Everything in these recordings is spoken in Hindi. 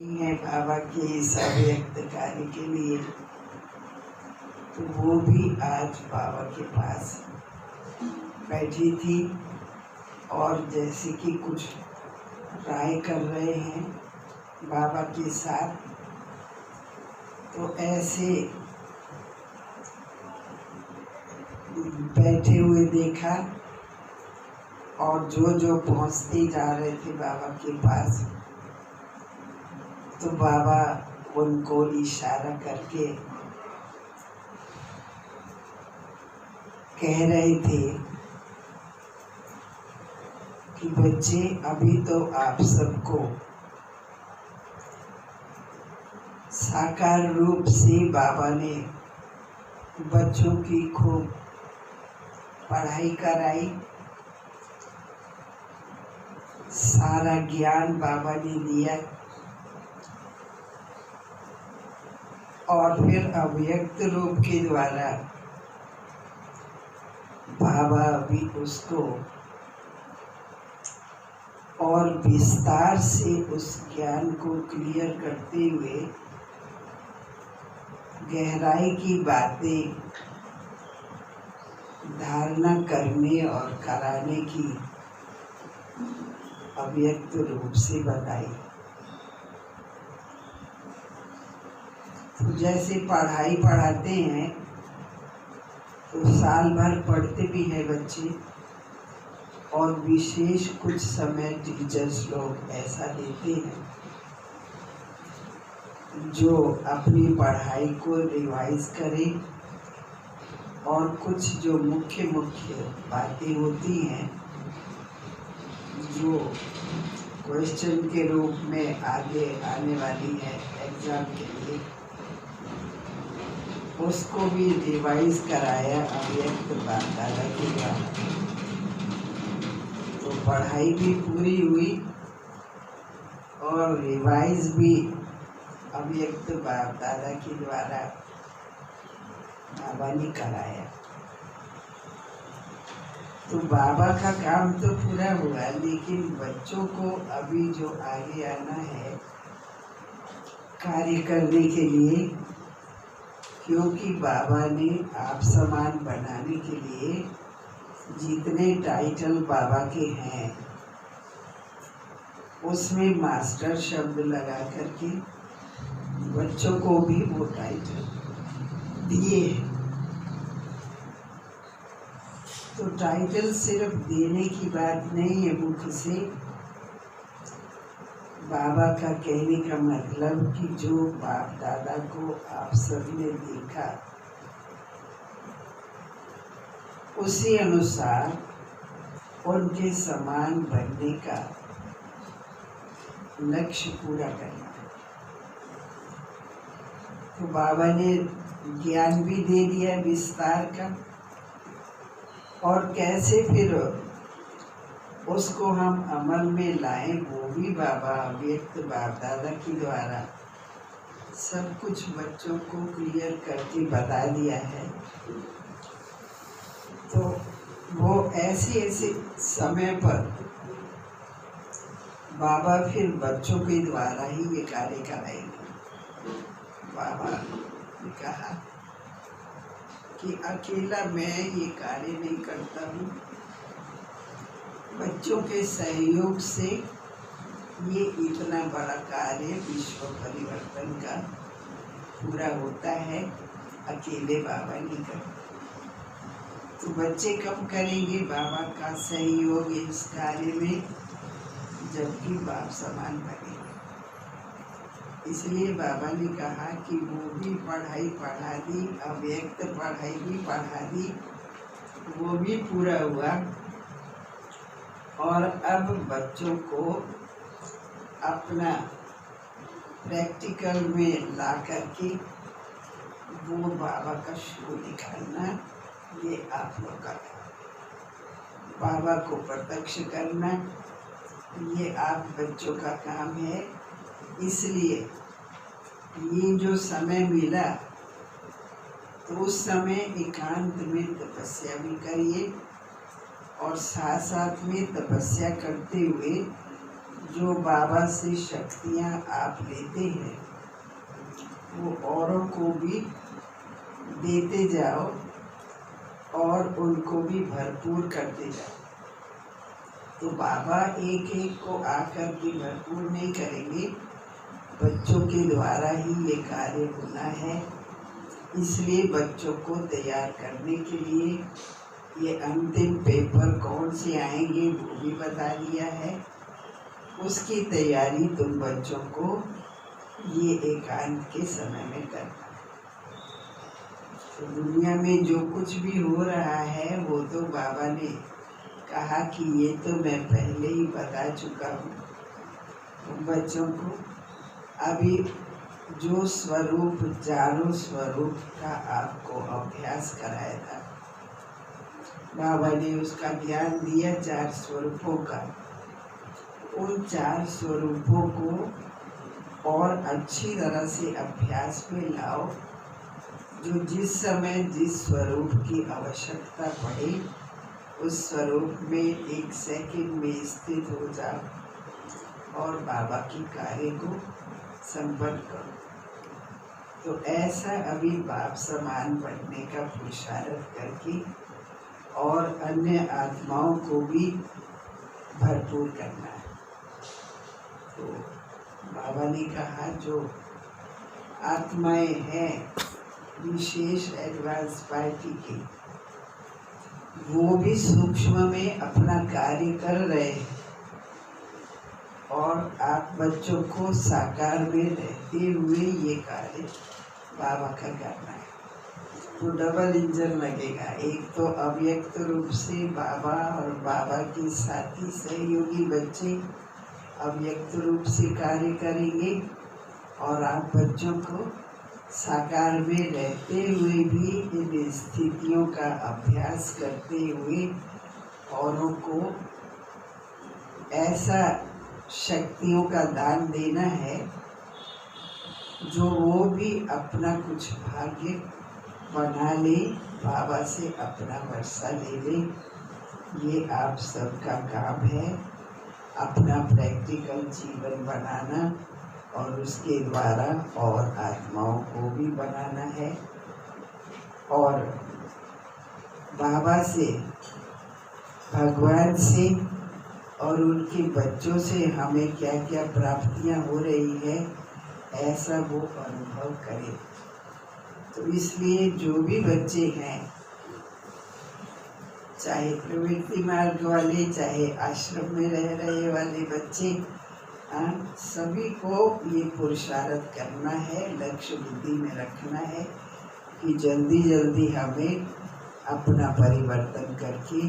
है बाबा के इस अव्यक्त कार्य के लिए, तो वो भी आज बाबा के पास बैठी थी और जैसे कि कुछ राय कर रहे हैं बाबा के साथ। तो ऐसे बैठे हुए देखा और जो जो पहुंचते जा रहे थे बाबा के पास, तो बाबा उनको इशारा करके कह रहे थे कि बच्चे, अभी तो आप सबको साकार रूप से बाबा ने बच्चों की खूब पढ़ाई कराई, सारा ज्ञान बाबा ने दिया और फिर अव्यक्त रूप के द्वारा बाबा भी उसको और विस्तार से उस ज्ञान को क्लियर करते हुए गहराई की बातें धारणा करने और कराने की अव्यक्त रूप से बताई। तो जैसे पढ़ाई पढ़ाते हैं तो साल भर पढ़ते भी हैं बच्चे, और विशेष कुछ समय टीचर्स लोग ऐसा देते हैं जो अपनी पढ़ाई को रिवाइज करें और कुछ जो मुख्य बातें होती हैं जो क्वेश्चन के रूप में आगे आने वाली है एग्जाम के लिए, उसको भी रिवाइज कराया अव्यक्त बाबा के द्वारा। तो पढ़ाई भी पूरी हुई और रिवाइज भी अव्यक्त बाबा के द्वारा बाबा ने कराया। तो बाबा का काम तो पूरा हुआ, लेकिन बच्चों को अभी जो आगे आना है कार्य करने के लिए, क्योंकि बाबा ने आप समान बनाने के लिए जितने टाइटल बाबा के हैं उसमें मास्टर शब्द लगा करके बच्चों को भी वो टाइटल दिए। तो टाइटल सिर्फ देने की बात नहीं है मुख से, बाबा का कहने का मतलब कि जो बाप दादा को आप सबने देखा उसी अनुसार उनके समान बनने का लक्ष्य पूरा करना। तो बाबा ने ज्ञान भी दे दिया विस्तार का, और कैसे फिर उसको हम अमल में लाएं वो भी बाबा अव्यक्त बाप दादा के द्वारा सब कुछ बच्चों को क्लियर करके बता दिया है। तो वो ऐसे ऐसे समय पर बाबा फिर बच्चों के द्वारा ही ये कार्य कराएंगे। बाबा ने कहा कि अकेला मैं ये कार्य नहीं करता हूँ, बच्चों के सहयोग से ये इतना बड़ा कार्य विश्व परिवर्तन का पूरा होता है, अकेले बाबा नहीं करते। तो बच्चे कब करेंगे बाबा का सहयोग इस कार्य में, जबकि बाप समान बनेंगे। इसलिए बाबा ने कहा कि वो भी पढ़ाई पढ़ा दी, अव्यक्त पढ़ाई भी पढ़ा दी, वो भी पूरा हुआ। और अब बच्चों को अपना प्रैक्टिकल में ला करके वो बाबा का शो दिखाना, ये आप लोग का बाबा को प्रत्यक्ष करना, ये आप बच्चों का काम है। इसलिए ये जो समय मिला तो उस समय एकांत में तपस्या भी करिए, और साथ साथ में तपस्या करते हुए जो बाबा से शक्तियाँ आप लेते हैं वो औरों को भी देते जाओ और उनको भी भरपूर करते जाओ। तो बाबा एक एक को आकर भी भरपूर नहीं करेंगे, बच्चों के द्वारा ही ये कार्य होना है। इसलिए बच्चों को तैयार करने के लिए ये अंतिम पेपर कौन से आएंगे वो भी बता दिया है। उसकी तैयारी तुम बच्चों को ये एकांत के समय में करना है। तो दुनिया में जो कुछ भी हो रहा है वो तो बाबा ने कहा कि ये तो मैं पहले ही बता चुका हूँ। तो बच्चों को अभी जो स्वरूप, चारों स्वरूप का आपको अभ्यास कराया था, बाबा ने उसका ज्ञान दिया 4 स्वरूपों का। उन 4 स्वरूपों को और अच्छी तरह से अभ्यास में लाओ। जो जिस समय जिस स्वरूप की आवश्यकता पड़े उस स्वरूप में 1 सेकंड में स्थित हो जाओ और बाबा के कार्य को संपन्न करो। तो ऐसा अभी बाप समान बनने का पुरुषार्थ करके और अन्य आत्माओं को भी भरपूर करना है। तो बाबा ने कहा जो आत्माएं हैं विशेष एडवांस पार्टी की, वो भी सूक्ष्म में अपना कार्य कर रहे हैं और आप बच्चों को साकार में रहते हुए ये कार्य बाबा का करना है। तो डबल इंजन लगेगा। एक तो अव्यक्त रूप से बाबा और बाबा के साथी सहयोगी बच्चे अव्यक्त रूप से कार्य करेंगे और आप बच्चों को साकार में रहते हुए भी इन स्थितियों का अभ्यास करते हुए औरों को ऐसा शक्तियों का दान देना है जो वो भी अपना कुछ भाग्य बना ले, बाबा से अपना वर्षा ले ले। ये आप सबका काम है, अपना प्रैक्टिकल जीवन बनाना और उसके द्वारा और आत्माओं को भी बनाना है। और बाबा से, भगवान से और उनके बच्चों से हमें क्या क्या प्राप्तियां हो रही है ऐसा वो अनुभव करें। तो इसलिए जो भी बच्चे हैं, चाहे प्रवृत्ति मार्ग वाले, चाहे आश्रम में रह रहे वाले बच्चे, सभी को ये पुरुषार्थ करना है, लक्ष्य बुद्धि में रखना है कि जल्दी जल्दी हमें अपना परिवर्तन करके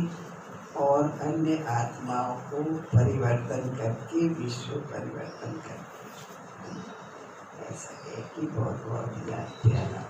और अन्य आत्माओं को परिवर्तन करके विश्व परिवर्तन करना। ऐसा है कि बहुत बहुत याद प्यारा।